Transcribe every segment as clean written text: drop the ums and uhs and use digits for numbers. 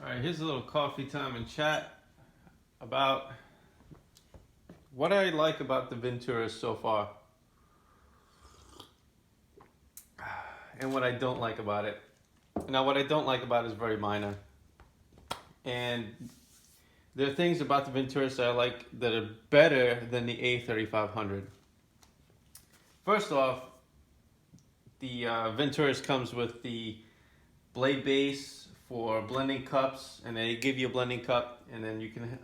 All right, here's a little coffee time and chat about what I like about the Venturist so far and what I don't like about it. Now, what I don't like about it is very minor. And there are things about the Venturist that I like that are better than the A3500. First off, the Venturist comes with the blade base for blending cups, and they give you a blending cup, and then you can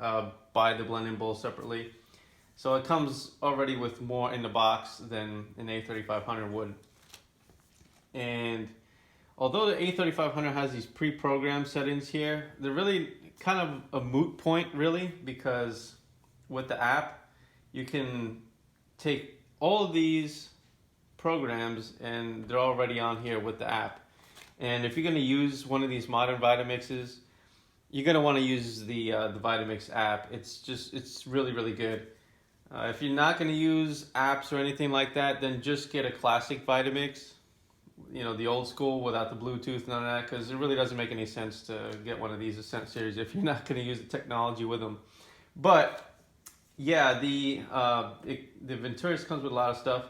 buy the blending bowl separately. So it comes already with more in the box than an A3500 would. And although the A3500 has these pre-programmed settings here, they're really kind of a moot point, really, because with the app, you can take all of these programs and they're already on here with the app. And if you're going to use one of these modern Vitamixes, you're going to want to use the Vitamix app. It's really, really good. If you're not going to use apps or anything like that, then just get a classic Vitamix. You know, the old school without the Bluetooth, none of that, because it really doesn't make any sense to get one of these Ascent series if you're not going to use the technology with them. But yeah, the Venturist comes with a lot of stuff.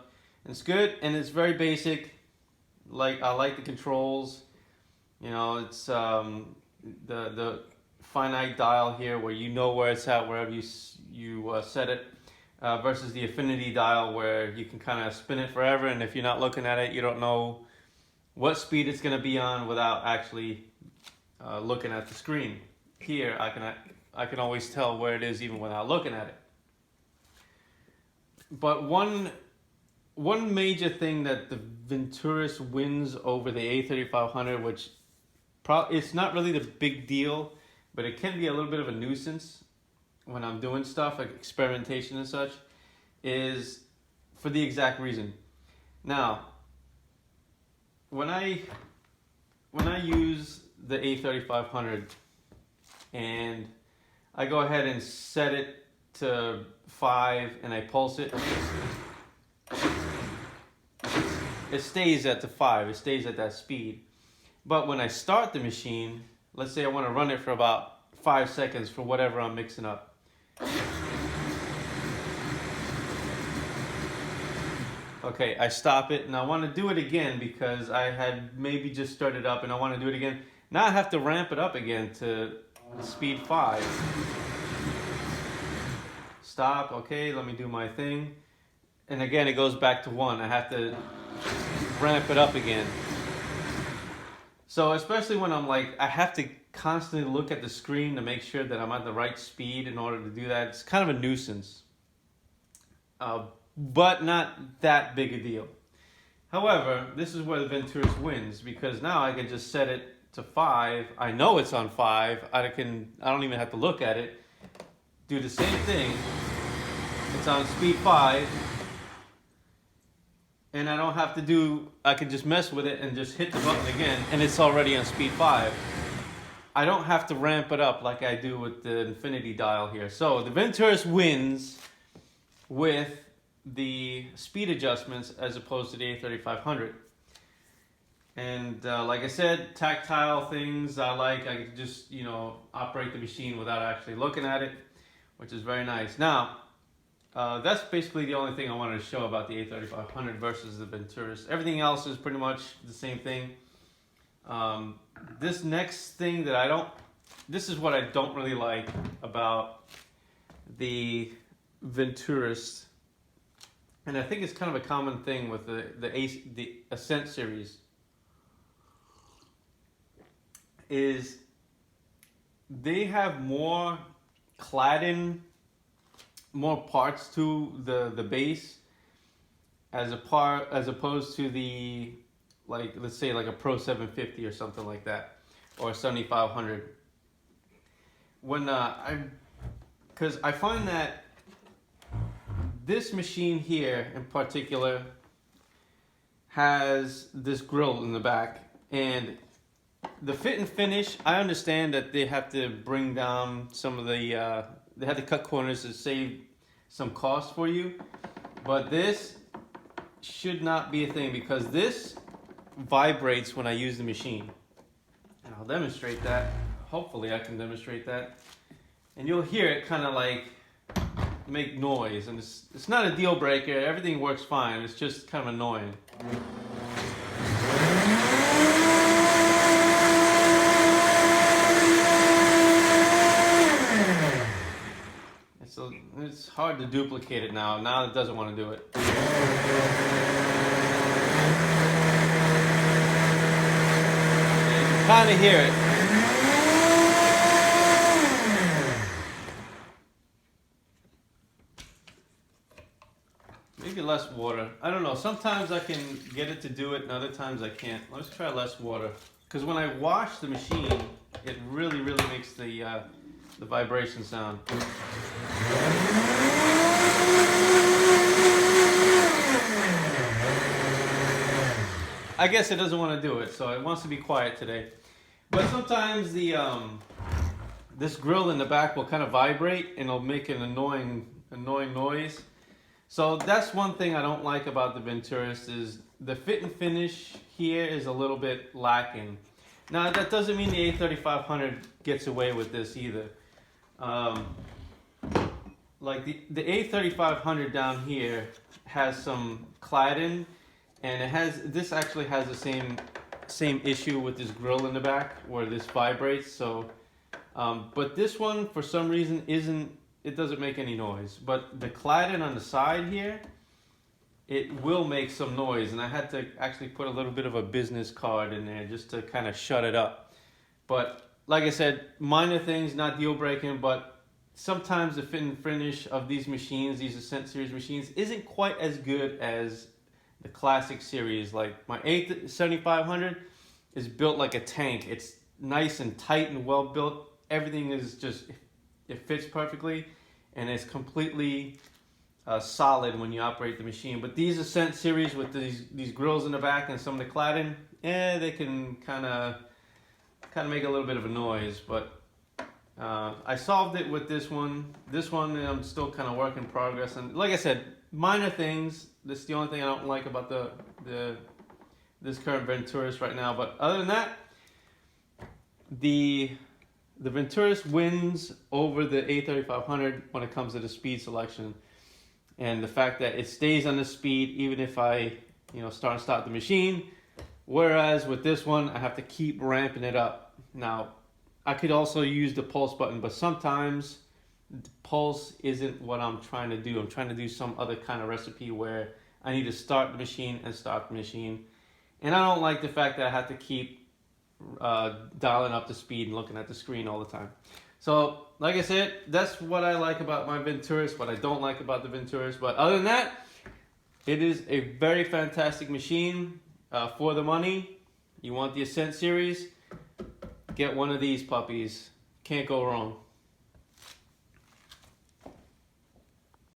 It's good and it's very basic. Like I like the controls. You know, it's the finite dial here where you know where it's at wherever you set it. Versus the affinity dial where you can kind of spin it forever, and if you're not looking at it, you don't know what speed it's going to be on without actually looking at the screen. Here, I can always tell where it is even without looking at it. But one major thing that the Venturist wins over the A3500, which it's not really the big deal, but it can be a little bit of a nuisance when I'm doing stuff like experimentation and such, is for the exact reason. Now, when I use the A3500 and I go ahead and set it to 5 and I pulse it, it stays at the 5, it stays at that speed. But when I start the machine, let's say I want to run it for about 5 seconds for whatever I'm mixing up. Okay, I stop it and I want to do it again because I had maybe just started up and I want to do it again. Now I have to ramp it up again to speed 5. Stop, okay, let me do my thing. And again, it goes back to 1. I have to ramp it up again. So especially when I'm like, I have to constantly look at the screen to make sure that I'm at the right speed in order to do that. It's kind of a nuisance. But not that big a deal. However, this is where the Venturist wins, because now I can just set it to 5. I know it's on 5. I don't even have to look at it. Do the same thing. It's on speed 5. And I don't have to I can just mess with it and just hit the button again, and it's already on speed 5. I don't have to ramp it up like I do with the infinity dial here. So the Venturist wins with the speed adjustments as opposed to the A3500. And like I said, tactile things I can just, operate the machine without actually looking at it, which is very nice. Now, that's basically the only thing I wanted to show about the A3500 versus the Venturist. Everything else is pretty much the same thing. This next thing this is what I don't really like about the Venturist. And I think it's kind of a common thing with the Ascent series, is they have more cladding, more parts to the base as opposed to the, like, let's say like a Pro 750 or something like that, or 7500. Because I find that this machine here in particular has this grill in the back, and the fit and finish, I understand that they have to bring down some of they have to cut corners to save some cost for you, but this should not be a thing because this vibrates when I use the machine. And I'll demonstrate that. hopefully I can demonstrate that. And you'll hear it kind of like make noise, and it's not a deal breaker. Everything works fine. It's just kind of annoying. It's hard to duplicate it now. Now it doesn't want to do it. You can kind of hear it. Maybe less water. I don't know. Sometimes I can get it to do it, and other times I can't. Let's try less water. Because when I wash the machine, it really makes the vibration sound. I guess it doesn't want to do it, so it wants to be quiet today. But sometimes this grill in the back will kind of vibrate and it'll make an annoying noise. So that's one thing I don't like about the Venturist, is the fit and finish here is a little bit lacking. Now that doesn't mean the A3500 gets away with this either. Like the A3500 down here has some cladding, and this actually has the same issue with this grill in the back where this vibrates. So, but this one for some reason it doesn't make any noise. But the cladding on the side here, it will make some noise, and I had to actually put a little bit of a business card in there just to kind of shut it up. But like I said, minor things, not deal breaking, but sometimes the fit and finish of these machines, these Ascent series machines, isn't quite as good as the classic series. Like my A7500 is built like a tank. It's nice and tight and well built. Everything is just, it fits perfectly, and it's completely solid when you operate the machine. But these Ascent series with these grills in the back and some of the cladding, they can kind of make a little bit of a noise. But I solved it with this one. This one I'm still kind of work in progress, and like I said, minor things. This is the only thing I don't like about this current Venturist right now. But other than that, the Venturist wins over the A3500 when it comes to the speed selection, and the fact that it stays on the speed even if I start and stop the machine. Whereas with this one, I have to keep ramping it up. Now, I could also use the pulse button, but sometimes the pulse isn't what I'm trying to do. I'm trying to do some other kind of recipe where I need to start the machine and stop the machine. And I don't like the fact that I have to keep dialing up the speed and looking at the screen all the time. So, like I said, that's what I like about my Venturist, what I don't like about the Venturist. But other than that, it is a very fantastic machine for the money. You want the Ascent series? Get one of these puppies. Can't go wrong.